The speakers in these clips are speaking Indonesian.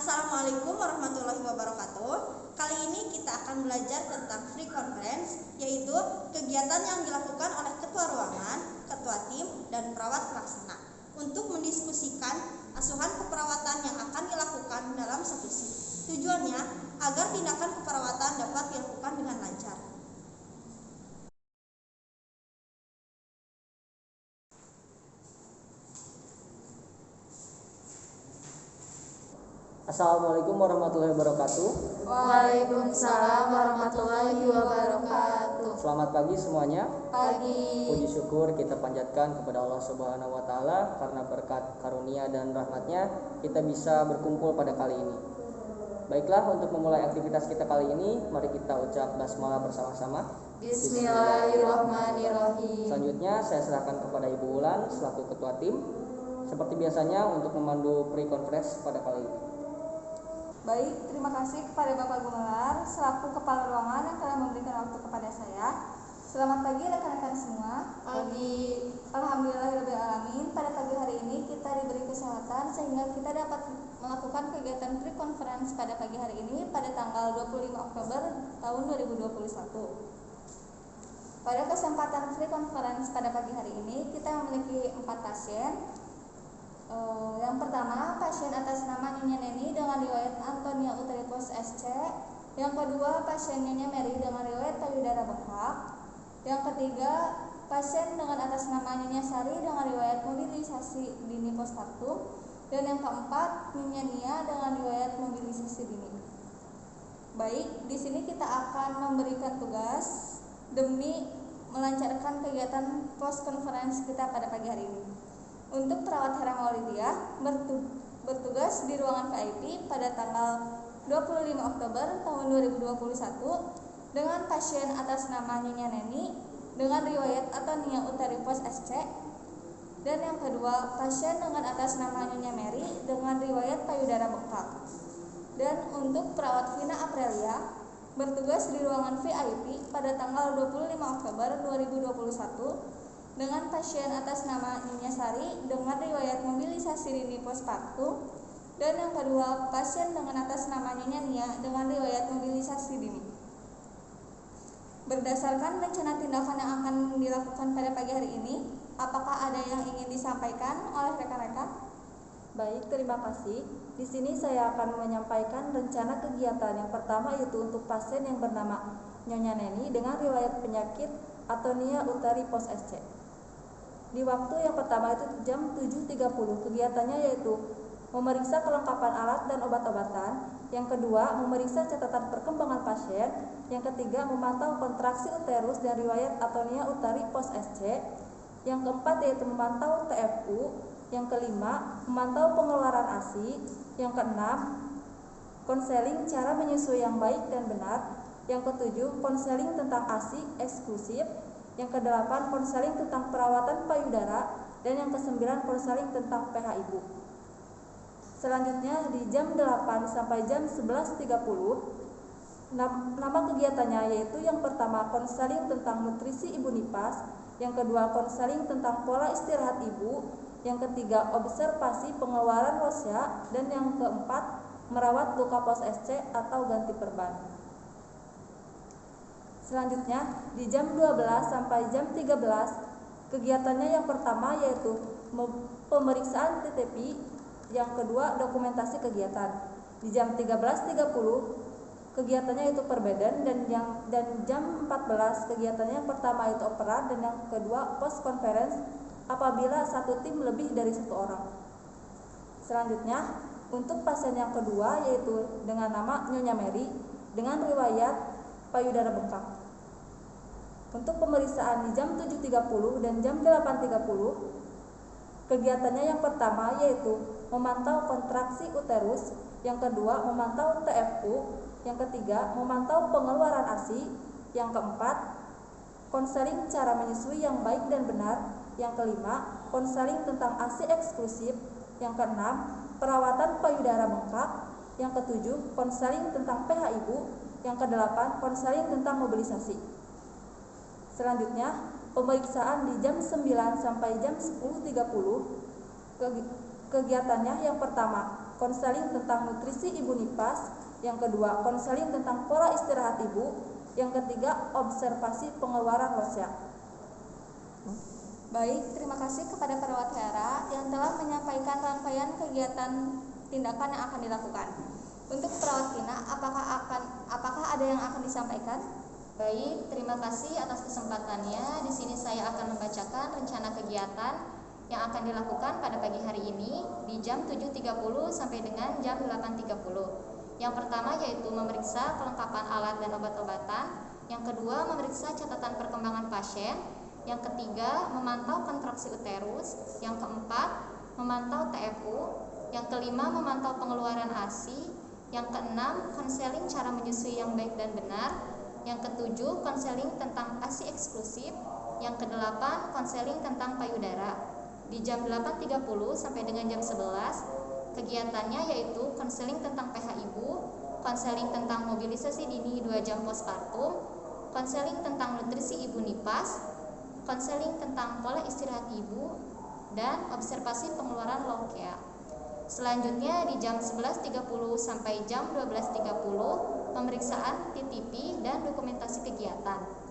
Assalamualaikum warahmatullahi wabarakatuh. Kali ini kita akan belajar tentang free conference, yaitu kegiatan yang dilakukan oleh ketua ruangan, ketua tim, dan perawat pelaksana untuk mendiskusikan asuhan keperawatan yang akan dilakukan dalam satu shift. Tujuannya agar tindakan keperawatan dapat dilakukan dengan lancar. Assalamualaikum warahmatullahi wabarakatuh. Waalaikumsalam warahmatullahi wabarakatuh. Selamat pagi semuanya. Pagi. Puji syukur kita panjatkan kepada Allah Subhanahu wa taala karena berkat karunia dan rahmatnya kita bisa berkumpul pada kali ini. Baiklah, untuk memulai aktivitas kita kali ini, mari kita ucap basmalah bersama-sama. Bismillahirrahmanirrahim. Selanjutnya saya serahkan kepada Ibu Wulan selaku ketua tim seperti biasanya untuk memandu pre-conference pada kali ini. Baik, terima kasih kepada Bapak Gumelar selaku Kepala Ruangan yang telah memberikan waktu kepada saya. Selamat pagi rekan-rekan semua. Pagi. Alhamdulillahirrahmanirrahim. Pada pagi hari ini kita diberi kesehatan sehingga kita dapat melakukan kegiatan pre-conference pada pagi hari ini pada tanggal 25 Oktober tahun 2021. Pada kesempatan pre-conference pada pagi hari ini kita memiliki 4 pasien. Yang pertama, pasien atas nama Nyonya Neni dengan riwayat Antonia Uteripos SC. Yang kedua, pasien Nyonya Mary dengan riwayat payudara bengkak. Yang ketiga, pasien dengan atas nama Nyonya Sari dengan riwayat mobilisasi dini postpartum. Dan yang keempat, Nyonya Nia dengan riwayat mobilisasi dini. Baik, di sini kita akan memberikan tugas demi melancarkan kegiatan post conference kita pada pagi hari ini. Untuk perawat Hera Maulidiah bertugas di ruangan VIP pada tanggal 25 Oktober tahun 2021 dengan pasien atas nama Nyonya Neni dengan riwayat Antonia Uteripos SC. Dan yang kedua, pasien dengan atas nama Nyonya Mary dengan riwayat payudara bengkak. Dan untuk perawat Vina Aprilia bertugas di ruangan VIP pada tanggal 25 Oktober 2021 dengan pasien atas nama Nyonya Sari dengan riwayat mobilisasi dini postpartum. Dan yang kedua, pasien dengan atas nama Nyonya Nia dengan riwayat mobilisasi dini. Berdasarkan rencana tindakan yang akan dilakukan pada pagi hari ini, apakah ada yang ingin disampaikan oleh rekan-rekan? Baik, terima kasih. Di sini saya akan menyampaikan rencana kegiatan. Yang pertama yaitu untuk pasien yang bernama Nyonya Neni dengan riwayat penyakit Antonia Uteripos SC. Di waktu yang pertama itu jam 7.30, kegiatannya yaitu memeriksa kelengkapan alat dan obat-obatan. Yang kedua, memeriksa catatan perkembangan pasien. Yang ketiga, memantau kontraksi uterus dan riwayat Antonia Uteripos SC. Yang keempat yaitu memantau TFU. Yang kelima, memantau pengeluaran ASI. Yang keenam, konseling cara menyusui yang baik dan benar. Yang ketujuh, konseling tentang ASI eksklusif. Yang kedelapan, konseling tentang perawatan payudara. Dan yang kesembilan, konseling tentang PH ibu. Selanjutnya di jam 8 sampai jam 11.30, nama kegiatannya yaitu yang pertama konseling tentang nutrisi ibu nipas. Yang kedua, konseling tentang pola istirahat ibu. Yang ketiga, observasi pengeluaran losya. Dan yang keempat, merawat luka pos SC atau ganti perban. Selanjutnya di jam 12 sampai jam 13, kegiatannya yang pertama yaitu pemeriksaan TTP. Yang kedua, dokumentasi kegiatan. Di jam 13.30 kegiatannya yaitu perbedaan. Dan jam 14 kegiatannya yang pertama yaitu operat dan yang kedua post conference apabila satu tim lebih dari satu orang. Selanjutnya untuk pasien yang kedua yaitu dengan nama Nyonya Mary dengan riwayat payudara bengkak. Untuk pemeriksaan di jam 7.30 dan jam 8.30, kegiatannya yang pertama yaitu memantau kontraksi uterus. Yang kedua, memantau TFU. Yang ketiga, memantau pengeluaran ASI. Yang keempat, konseling cara menyusui yang baik dan benar. Yang kelima, konseling tentang ASI eksklusif. Yang keenam, perawatan payudara bengkak. Yang ketujuh, konseling tentang PH ibu. Yang kedelapan, konseling tentang mobilisasi. Selanjutnya, pemeriksaan di jam 9 sampai jam 10.30. Kegiatannya yang pertama, konseling tentang nutrisi ibu nipas. Yang kedua, konseling tentang pola istirahat ibu. Yang ketiga, observasi pengeluaran losya. Baik, terima kasih kepada perawat Hera yang telah menyampaikan rangkaian kegiatan tindakan yang akan dilakukan. Untuk perawat Vina, apakah ada yang akan disampaikan? Baik, terima kasih atas kesempatannya. Di sini saya akan membacakan rencana kegiatan yang akan dilakukan pada pagi hari ini di jam 7.30 sampai dengan jam 8.30. Yang pertama yaitu memeriksa kelengkapan alat dan obat-obatan. Yang kedua, memeriksa catatan perkembangan pasien. Yang ketiga, memantau kontraksi uterus. Yang keempat, memantau TFU. Yang kelima, memantau pengeluaran ASI. Yang keenam, konseling cara menyusui yang baik dan benar. Yang ketujuh, konseling tentang ASI eksklusif. Yang kedelapan, konseling tentang payudara. Di jam 8.30 sampai dengan jam 11, kegiatannya yaitu konseling tentang PH ibu, konseling tentang mobilisasi dini 2 jam postpartum, konseling tentang nutrisi ibu nipas, konseling tentang pola istirahat ibu, dan observasi pengeluaran lonkea. Selanjutnya di jam 11.30 sampai jam 12.30 pemeriksaan TTP dan dokumentasi kegiatan.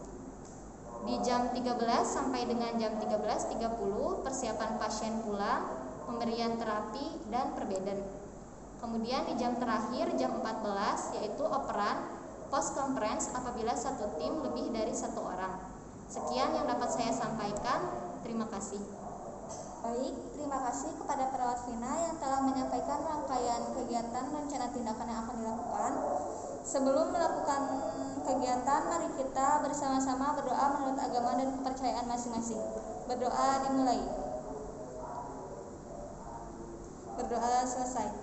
Di jam 13 sampai dengan jam 13.30 persiapan pasien pulang, pemberian terapi dan perbeden. Kemudian di jam terakhir jam 14 yaitu operan post conference apabila satu tim lebih dari 1 orang. Sekian yang dapat saya sampaikan. Terima kasih. Baik, terima kasih kepada perawat Vina yang telah menyampaikan rangkaian kegiatan rencana tindakan yang akan dilakukan. Sebelum melakukan kegiatan, mari kita bersama-sama berdoa menurut agama dan kepercayaan masing-masing. Berdoa dimulai. Berdoa selesai.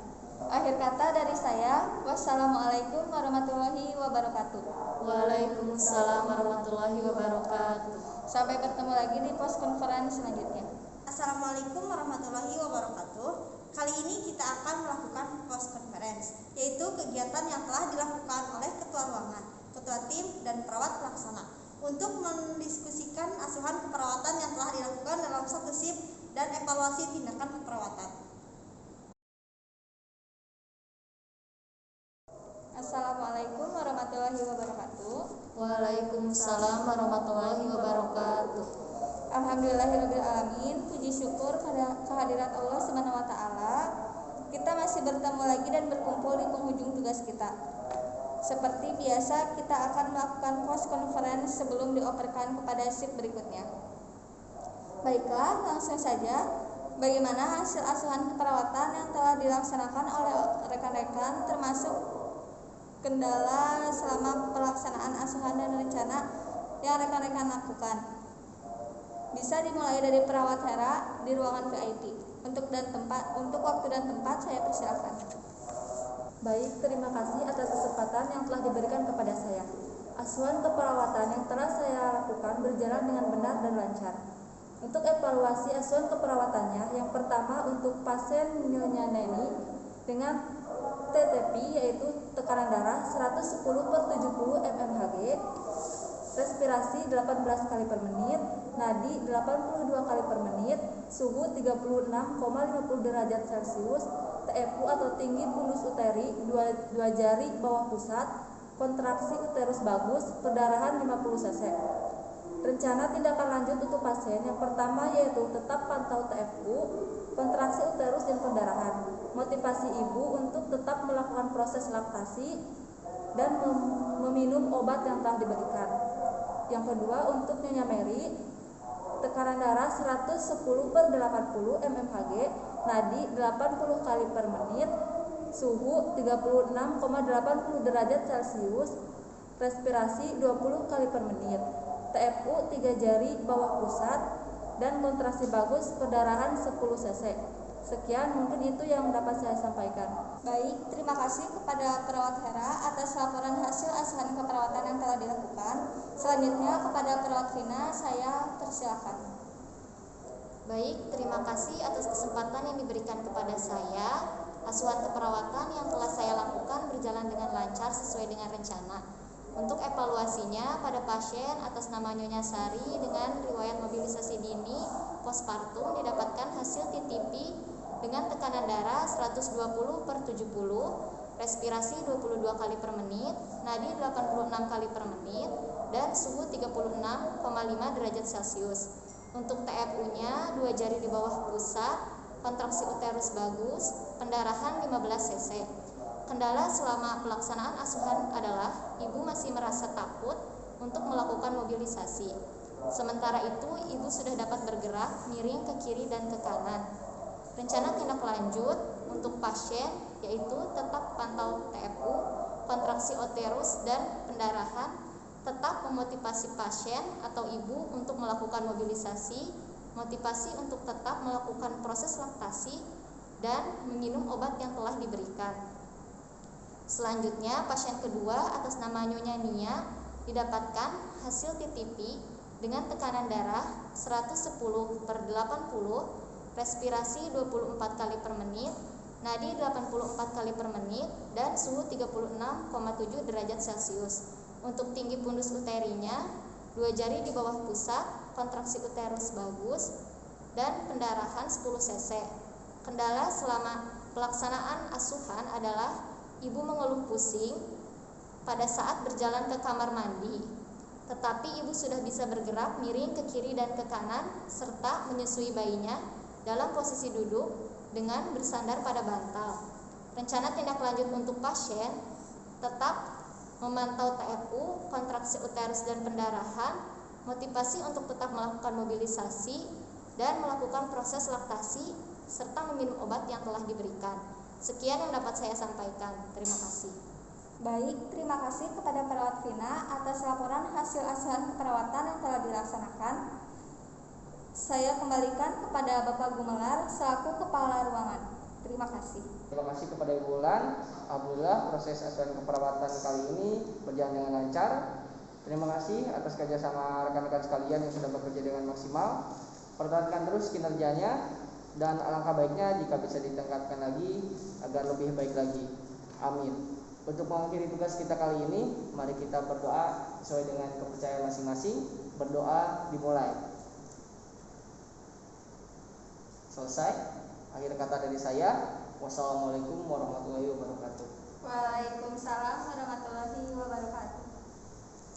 Akhir kata dari saya, wassalamualaikum warahmatullahi wabarakatuh. Waalaikumsalam warahmatullahi wabarakatuh. Sampai bertemu lagi di post conference selanjutnya. Assalamualaikum warahmatullahi wabarakatuh. Kali ini kita akan melakukan post conference, yaitu kegiatan yang telah dilakukan oleh ketua ruangan, ketua tim, dan perawat pelaksana untuk mendiskusikan asuhan keperawatan yang telah dilakukan dalam satu shift dan evaluasi tindakan keperawatan. Assalamualaikum warahmatullahi wabarakatuh. Waalaikumsalam warahmatullahi wabarakatuh. Alhamdulillahirrahmanirrahim. Puji syukur kehadirat Allah Subhanahu wa Ta'ala. Kita masih bertemu lagi dan berkumpul di penghujung tugas kita. Seperti biasa, kita akan melakukan post conference sebelum dioperkan kepada shift berikutnya. Baiklah, langsung saja. Bagaimana hasil asuhan keperawatan yang telah dilaksanakan oleh rekan-rekan, termasuk kendala selama pelaksanaan asuhan dan rencana yang rekan-rekan lakukan? Bisa dimulai dari perawat Hera di ruangan VIP. Untuk waktu dan tempat saya persilakan. Baik, terima kasih atas kesempatan yang telah diberikan kepada saya. Asuhan keperawatan yang telah saya lakukan berjalan dengan benar dan lancar. Untuk evaluasi asuhan keperawatannya, yang pertama untuk pasien Nyonya Neni dengan TTP yaitu tekanan darah 110/70 mmHg, respirasi 18 kali per menit, nadi 82 kali per menit, suhu 36,50 derajat Celcius, TFU atau tinggi fundus uteri 2 jari bawah pusat, kontraksi uterus bagus, perdarahan 50 cc. Rencana tindakan lanjut untuk pasien yang pertama yaitu tetap pantau TFU, kontraksi uterus dan perdarahan. Motivasi ibu untuk tetap melakukan proses laktasi dan meminum obat yang telah diberikan. Yang kedua untuk Nyonya Mary, tekanan darah 110/80 mmHg, nadi 80 kali per menit, suhu 36,80 derajat Celcius, respirasi 20 kali per menit, TFU 3 jari bawah pusat, dan kontraksi bagus, perdarahan 10 cc. Sekian mungkin itu yang dapat saya sampaikan. Baik, terima kasih kepada perawat Hera atas laporan hasil asuhan keperawatan yang telah dilakukan. Selanjutnya kepada perawat Vina, saya persilakan. Baik, terima kasih atas kesempatan yang diberikan kepada saya. Asuhan keperawatan yang telah saya lakukan berjalan dengan lancar sesuai dengan rencana. Untuk evaluasinya pada pasien atas nama Nyonya Sari dengan riwayat mobilisasi dini postpartum didapatkan hasil TTP dengan tekanan darah 120/70, respirasi 22 kali per menit, nadi 86 kali per menit, dan suhu 36,5 derajat Celcius. Untuk TFU-nya 2 jari di bawah pusat, kontraksi uterus bagus, pendarahan 15 cc. Kendala selama pelaksanaan asuhan adalah ibu masih merasa takut untuk melakukan mobilisasi. Sementara itu, ibu sudah dapat bergerak miring ke kiri dan ke kanan. Rencana tindak lanjut untuk pasien yaitu tetap pantau TFU, kontraksi uterus, dan pendarahan, tetap memotivasi pasien atau ibu untuk melakukan mobilisasi, motivasi untuk tetap melakukan proses laktasi, dan meminum obat yang telah diberikan. Selanjutnya, pasien kedua atas nama Nyonya Nia didapatkan hasil TTP dengan tekanan darah 110/80, respirasi 24 kali per menit, nadi 84 kali per menit, dan suhu 36,7 derajat Celcius. Untuk tinggi pundus uterinya 2 jari di bawah pusat, kontraksi uterus bagus, dan pendarahan 10 cc. Kendala selama pelaksanaan asuhan adalah ibu mengeluh pusing pada saat berjalan ke kamar mandi, tetapi ibu sudah bisa bergerak miring ke kiri dan ke kanan serta menyusui bayinya dalam posisi duduk dengan bersandar pada bantal. Rencana tindak lanjut untuk pasien tetap memantau TFU, kontraksi uterus dan pendarahan, motivasi untuk tetap melakukan mobilisasi dan melakukan proses laktasi serta meminum obat yang telah diberikan. Sekian yang dapat saya sampaikan. Terima kasih. Baik, terima kasih kepada perawat Vina atas laporan hasil asuhan keperawatan yang telah dilaksanakan. Saya kembalikan kepada Bapak Gumelar selaku Kepala Ruangan. Terima kasih. Terima kasih kepada Ibu Ulan. Alhamdulillah proses asuhan keperawatan kali ini berjalan dengan lancar. Terima kasih atas kerjasama rekan-rekan sekalian yang sudah bekerja dengan maksimal. Pertahankan terus kinerjanya dan alangkah baiknya jika bisa ditingkatkan lagi agar lebih baik lagi. Amin. Untuk mengakhiri tugas kita kali ini, mari kita berdoa sesuai dengan kepercayaan masing-masing. Berdoa dimulai. Selesai. Akhir kata dari saya. Wassalamualaikum warahmatullahi wabarakatuh. Waalaikumsalam warahmatullahi wabarakatuh.